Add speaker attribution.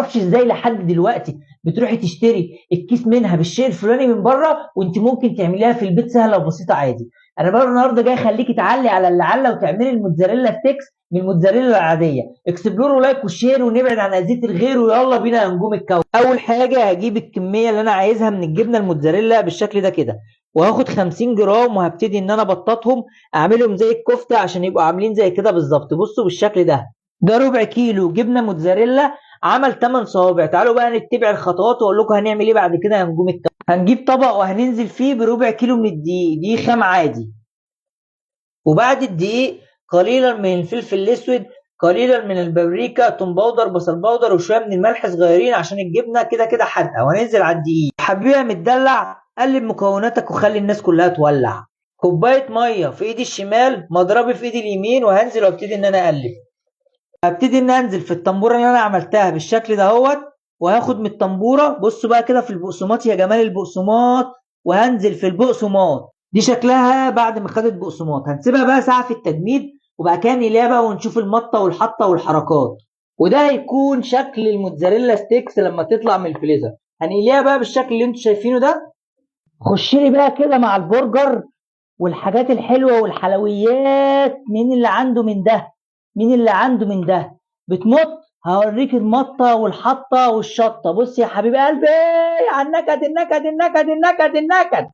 Speaker 1: معرفش ازاي لحد دلوقتي بتروحي تشتري الكيس منها بالشيء الفلاني من بره، وانت ممكن تعمليها في البيت سهله وبسيطه عادي. انا بقى النهارده جاي اخليكي تعلي على اللي علّى وتعملي الموتزاريلا ستيكس من الموتزاريلا العاديه. اكسبلور ولايك وشير ونبعد عن اذيه الغير، ويلا بينا يا نجوم الكون. اول حاجه هجيب الكميه اللي انا عايزها من الجبنه الموتزاريلا بالشكل ده كده، وهاخد 50 جرام وهبتدي ان انا ابططهم، اعملهم زي الكفته عشان يبقوا عاملين زي كده بالظبط. بصوا بالشكل ده، ده ربع كيلو جبنه موتزاريلا عمل 8 صوابع. تعالوا بقى نتبع الخطوات واقول لكم هنعمل ايه بعد كده يا نجوم الكون. هنجيب طبق وهننزل فيه بربع كيلو من الدقيق، دقيق خام عادي. وبعد الدقيق قليلا من الفلفل الاسود، قليلا من البابريكا، توم باودر، بصل باودر، وشويه من الملح صغيرين عشان الجبنه كده كده حادقه. وهننزل على الدقيق. حبيبي متدلع، قلب مكوناتك وخلي الناس كلها تولع. كوبايه ميه في ايدي الشمال، مضربي في ايدي اليمين، وهنزل وابتدي ان انا اقلب. هبتدي ان انزل في الطنبوره اللي انا عملتها بالشكل ده اهوت، وهاخد من الطنبوره. بصوا بقى كده في البقسماط يا جمال البقسماط، وهنزل في البقسماط. دي شكلها بعد ما خدت بقسماط. هنسيبها بقى ساعه في التجميد، وبعد كده نقليها بقى ونشوف المطه والحطه والحركات. وده هيكون شكل الموتزاريلا ستيكس لما تطلع من الفريزر. هنقليها بقى بالشكل اللي انتوا شايفينه ده. خش لي بقى كده مع البرجر والحاجات الحلوه والحلويات. مين اللي عنده من ده؟ مين اللي عنده من ده؟ بتمط. هوريك المطه والحطه والشطه. بص يا حبيب قلبي على النكد النكد النكد النكد النكد.